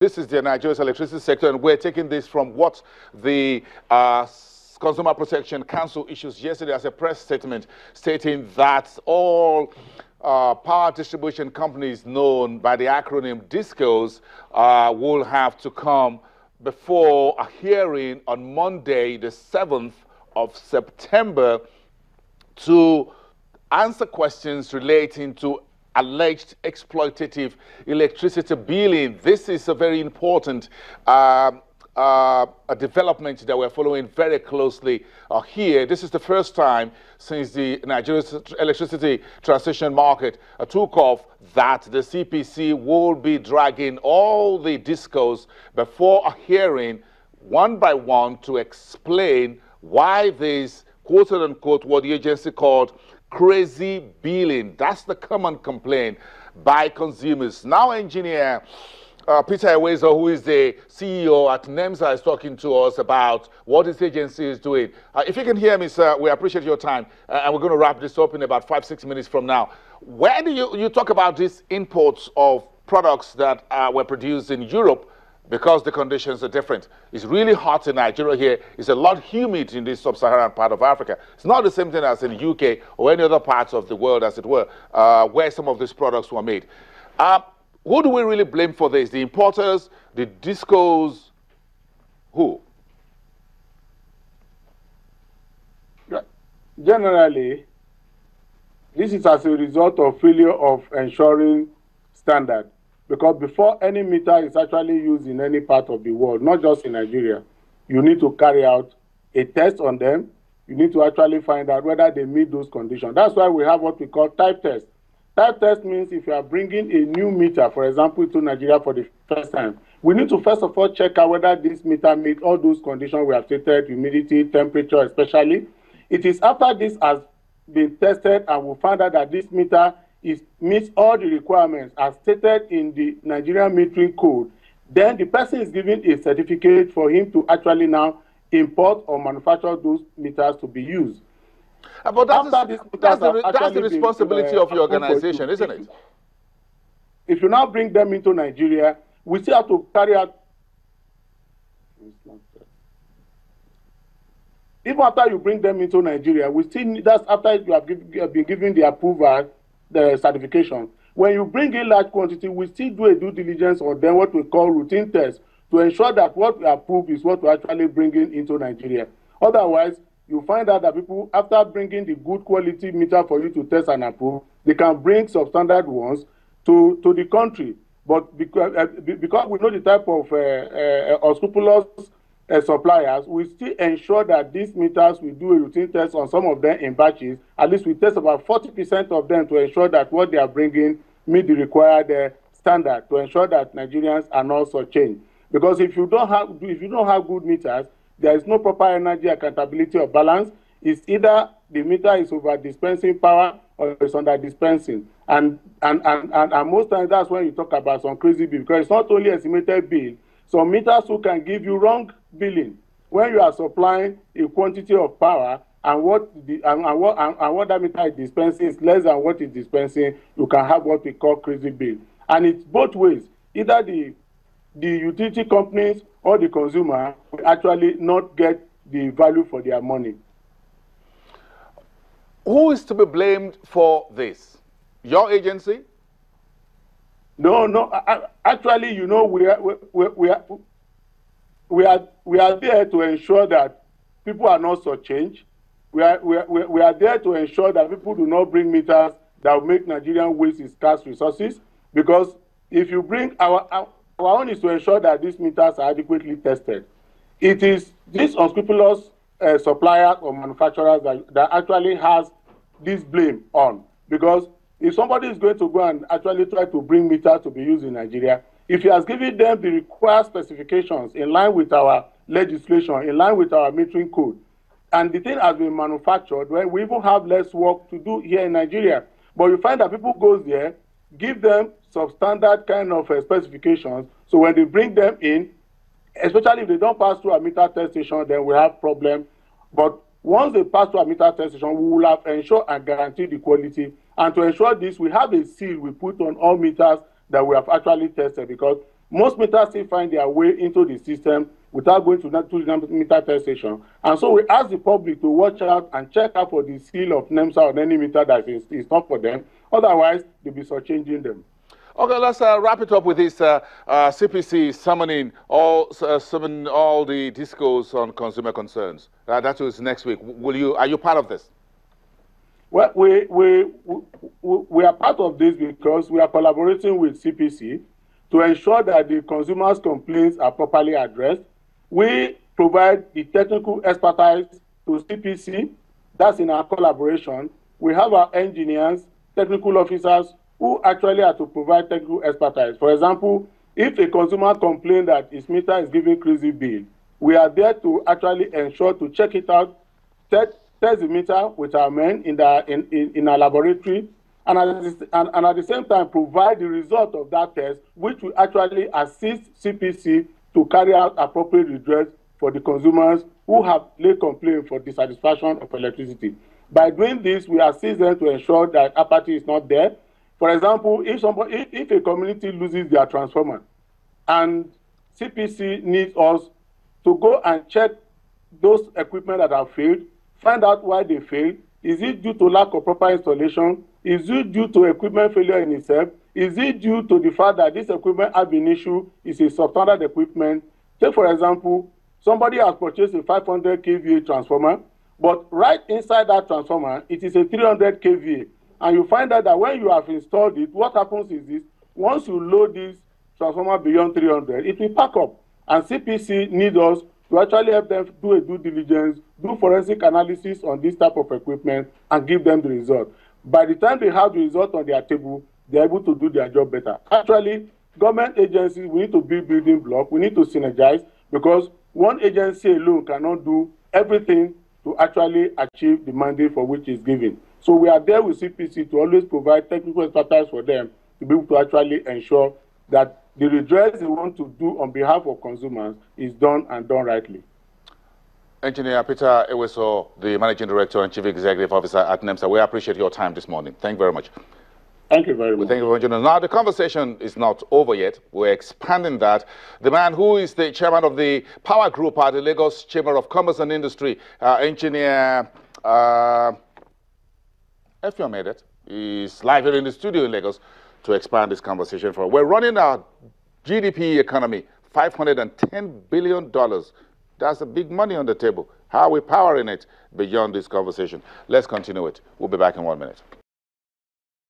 This is the Nigeria's electricity sector, and we're taking this from what the Consumer Protection Council issues yesterday as a press statement stating that all power distribution companies known by the acronym DISCOs will have to come before a hearing on Monday, the 7th of September, to answer questions relating to alleged exploitative electricity billing. This is a very important a development that we're following very closely here. This is the first time since the Nigerian electricity transition market took off that the CPC will be dragging all the DISCOs before a hearing one by one to explain why this quote-unquote what the agency called crazy billing. That's the common complaint by consumers. Now, engineer Peter Ewezo, who is the CEO at NEMSA, is talking to us about what this agency is doing. If you can hear me, sir, we appreciate your time, and we're going to wrap this up in about 5-6 minutes from now. Where do you talk about these imports of products that were produced in Europe? Because the conditions are different. It's really hot in Nigeria here. It's a lot humid in this sub-Saharan part of Africa. It's not the same thing as in the UK or any other parts of the world, as it were, where some of these products were made. Who do we really blame for this? The importers, the DISCOs, who? Generally, this is as a result of failure of ensuring standard. Because before any meter is actually used in any part of the world, not just in Nigeria, you need to carry out a test on them. You need to actually find out whether they meet those conditions. That's why we have what we call type test. Type test means if you are bringing a new meter, for example, to Nigeria for the first time, we need to first of all check out whether this meter meets all those conditions we have stated, humidity, temperature especially. It is after this has been tested and we find out that this meter meets all the requirements as stated in the Nigerian metering code, then the person is given a certificate for him to actually now import or manufacture those meters to be used. But that's the responsibility of your organization, isn't it? If you now bring them into Nigeria, we still have to carry out. Even after you bring them into Nigeria, we still need, that's after you have been given the approval, the certification. When you bring in large quantity, we still do a due diligence on them, what we call routine tests, to ensure that what we approve is what we actually bring into Nigeria. Otherwise, you find out that people, after bringing the good quality meter for you to test and approve, they can bring substandard ones to the country. But because we know the type of unscrupulous suppliers, we still ensure that these meters, we do a routine test on some of them in batches. At least we test about 40% of them to ensure that what they are bringing meet the required standard, to ensure that Nigerians are not shortchanged. Because if you don't have good meters, there is no proper energy accountability or balance. It's either the meter is over dispensing power or it's under dispensing. And most times that's when you talk about some crazy bill, because it's not only estimated bill. Some meters who can give you wrong billing when you are supplying a quantity of power and what that meter is dispensing is less than what it's dispensing, you can have what we call crazy bill. And it's both ways. Either the utility companies or the consumer will actually not get the value for their money. Who is to be blamed for this? Your agency? No. Actually, you know, we are there to ensure that people are not shortchanged. We are there to ensure that people do not bring meters that will make Nigerian waste its scarce resources. Because if you bring our own is to ensure that these meters are adequately tested. It is these unscrupulous suppliers or manufacturers that actually has this blame on. Because if somebody is going to go and actually try to bring meters to be used in Nigeria, if he has given them the required specifications in line with our legislation, in line with our metering code, and the thing has been manufactured, well, we even have less work to do here in Nigeria. But you find that people go there, give them substandard kind of specifications, so when they bring them in, especially if they don't pass through a meter test station, then we have problem. But once they pass through a meter test station, we will have ensured and guaranteed the quality. And to ensure this, we have a seal we put on all meters that we have actually tested, because Most meters still find their way into the system without going to the meter test station. And so we ask the public to watch out and check out for the seal of NEMSA on any meter that is not for them. Otherwise, they'll be changing them. Okay, let's wrap it up with this CPC summoning all the discos on consumer concerns. That was next week. Are you part of this? Well, we are part of this because we are collaborating with CPC to ensure that the consumers' complaints are properly addressed. We provide the technical expertise to CPC. That's in our collaboration. We have our engineers, technical officers, who actually are to provide technical expertise. For example, if a consumer complains that his meter is giving crazy bill, we are there to actually ensure to check it out, test the meter with our men in our laboratory, and at the same time provide the result of that test, which will actually assist CPC to carry out appropriate redress for the consumers who have laid complaint for dissatisfaction of electricity. By doing this, we assist them to ensure that apathy is not there. For example, if a community loses their transformer and CPC needs us to go and check those equipment that have failed, find out why they failed. Is it due to lack of proper installation? Is it due to equipment failure in itself? Is it due to the fact that this equipment has been issued is a substandard equipment? Take, for example, somebody has purchased a 500 kVA transformer, but right inside that transformer, it is a 300 kVA. And you find out that when you have installed it, what happens is this: once you load this transformer beyond 300, it will pack up. And CPC needs us to actually help them do a due diligence, do forensic analysis on this type of equipment, and give them the result. By the time they have the result on their table, they're able to do their job better. Actually, government agencies, we need to build building blocks. We need to synergize, because one agency alone cannot do everything to actually achieve the mandate for which it's given. So we are there with CPC to always provide technical expertise for them to be able to actually ensure that the redress they want to do on behalf of consumers is done and done rightly. Engineer Peter Eweso, the Managing Director and Chief Executive Officer at NEMSA, we appreciate your time this morning. Thank you very much. Thank you very much. Thank you for joining us. Now, the conversation is not over yet. We're expanding that. The man who is the chairman of the Power Group at the Lagos Chamber of Commerce and Industry, Engineer Effiong Edet, is live here in the studio in Lagos to expand this conversation. We're running our GDP economy, $510 billion. That's a big money on the table. How are we powering it beyond this conversation? Let's continue it. We'll be back in 1 minute.